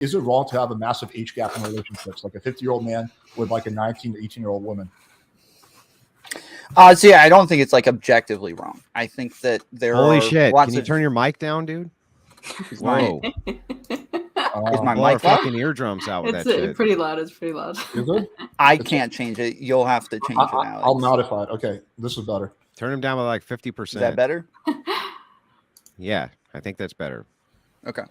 is it wrong to have a massive age gap in relationships, like a 50-year-old man with like a 19 or 18-year-old woman? So yeah, I don't think it's like objectively wrong. I think that there Holy are shit! lots Can you of. turn your mic down, dude? Whoa! Is my Blow our mic loud? fucking eardrums out with It's that shit. pretty loud. It's pretty loud. Is it? I can't change it. You'll have to change it, Alex. I'll modify it. Okay, this is better. Turn them down by like 50%. Is that better? Yeah, I think that's better. Okay.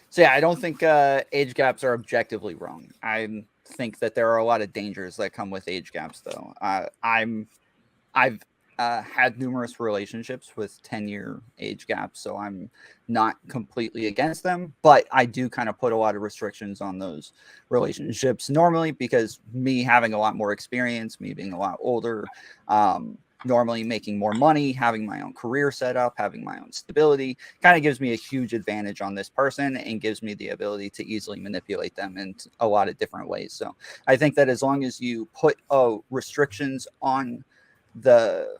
So yeah, I don't think age gaps are objectively wrong. I think that there are a lot of dangers that come with age gaps, though. I've had numerous relationships with 10-year age gaps, so I'm not completely against them, but I do kind of put a lot of restrictions on those relationships normally, because me having a lot more experience, me being a lot older, normally making more money, having my own career set up, having my own stability, kind of gives me a huge advantage on this person and gives me the ability to easily manipulate them in a lot of different ways. So I think that as long as you put restrictions on the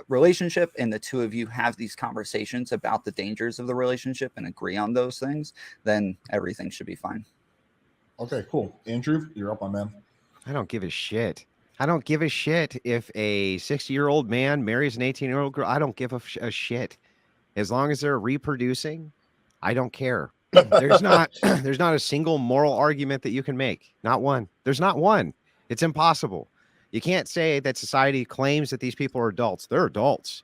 relationship and the two of you have these conversations about the dangers of the relationship and agree on those things, then everything should be fine. Okay, cool. Andrew, you're up, my man. I don't give a shit. I don't give a shit if a 60-year-old man marries an 18-year-old girl. I don't give a shit. As long as they're reproducing, I don't care. There's not a single moral argument that you can make. Not one. There's not one. It's impossible. You can't say that society claims that these people are adults. They're adults.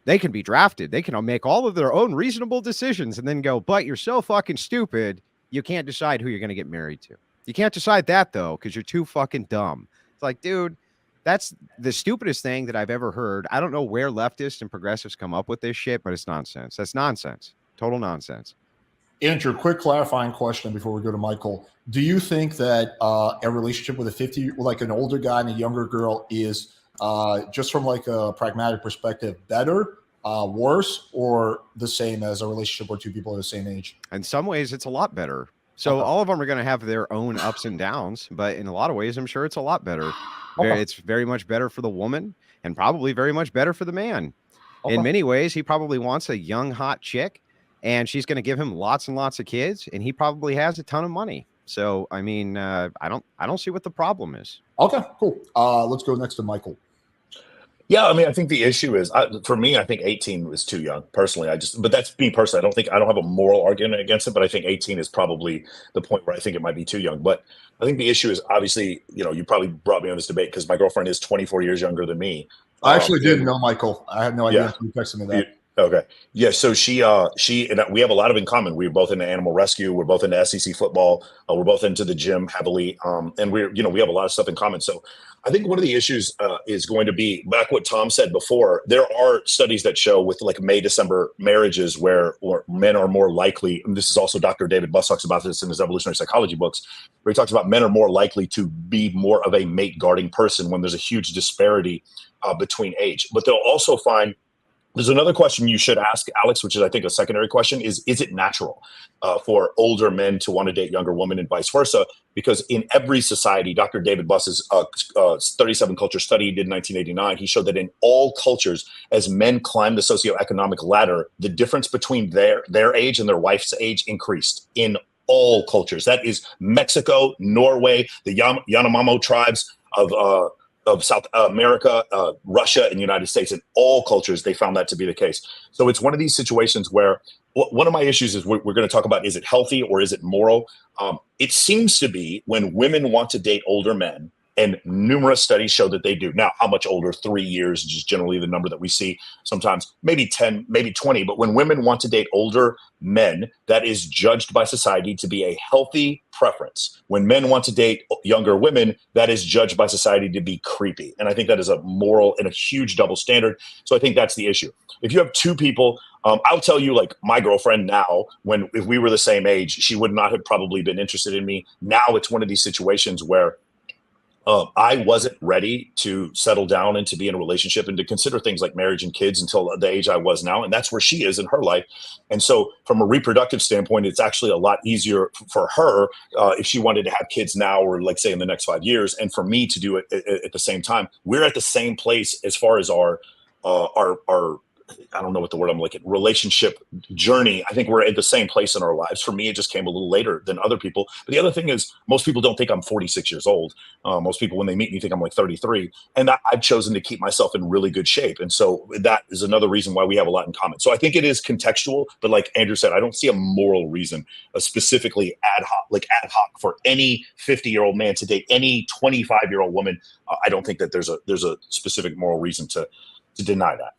They can be drafted. They can make all of their own reasonable decisions and then go, but you're so fucking stupid, you can't decide who you're going to get married to. You can't decide that, though, because you're too fucking dumb. It's like, dude, that's the stupidest thing that I've ever heard. I don't know where leftists and progressives come up with this shit, but it's nonsense. That's nonsense. Total nonsense. Andrew, quick clarifying question before we go to Michael. Do you think that a relationship with a 50, like an older guy and a younger girl, is just from like a pragmatic perspective better, worse, or the same as a relationship where two people are the same age? In some ways, it's a lot better. So all of them are going to have their own ups and downs, but in a lot of ways, I'm sure it's a lot better. It's very much better for the woman and probably very much better for the man. In many ways, he probably wants a young, hot chick, and she's going to give him lots and lots of kids, and he probably has a ton of money. So, I mean, I don't see what the problem is. Okay, cool. Let's go next to Michael. Yeah, I mean, I think the issue is, for me, I think 18 was too young, personally. But that's me personally. I don't have a moral argument against it, but I think 18 is probably the point where I think it might be too young. But I think the issue is, obviously, you probably brought me on this debate because my girlfriend is 24 years younger than me. I actually didn't know Michael. I had no idea. Yeah. You texted me that. Okay. Yeah. So she and we have a lot of in common. We're both into animal rescue. We're both into SEC football. We're both into the gym heavily. And we have a lot of stuff in common. So I think one of the issues is going to be back what Tom said before. There are studies that show with like May-December marriages where men are more likely. And this is also Dr. David Buss talks about this in his evolutionary psychology books, where he talks about men are more likely to be more of a mate guarding person when there's a huge disparity between age. But they'll also find there's another question you should ask, Alex, which is, I think, a secondary question, is it natural for older men to want to date younger women and vice versa? Because in every society, Dr. David Buss's 37 culture study he did in 1989, he showed that in all cultures, as men climbed the socioeconomic ladder, the difference between their age and their wife's age increased in all cultures. That is Mexico, Norway, the Yanomamo tribes of South America, Russia, and the United States. In all cultures, they found that to be the case. So it's one of these situations where one of my issues is we're going to talk about, is it healthy or is it moral? It seems to be when women want to date older men, and numerous studies show that they do. Now, how much older? 3 years is just generally the number that we see. Sometimes maybe 10, maybe 20. But when women want to date older men, that is judged by society to be a healthy preference. When men want to date younger women, that is judged by society to be creepy. And I think that is a moral and a huge double standard. So I think that's the issue. If you have two people, I'll tell you, like my girlfriend now, if we were the same age, she would not have probably been interested in me. Now it's one of these situations where I wasn't ready to settle down and to be in a relationship and to consider things like marriage and kids until the age I was now. And that's where she is in her life. And so from a reproductive standpoint, it's actually a lot easier for her if she wanted to have kids now or like say in the next 5 years. And for me to do it at the same time. We're at the same place as far as our I don't know what the word I'm looking, relationship journey. I think we're at the same place in our lives. For me, it just came a little later than other people. But the other thing is, most people don't think I'm 46 years old. Most people, when they meet me, think I'm like 33. And I've chosen to keep myself in really good shape. And so that is another reason why we have a lot in common. So I think it is contextual. But like Andrew said, I don't see a moral reason, specifically ad hoc for any 50-year-old man to date any 25-year-old woman. I don't think that there's a specific moral reason to deny that.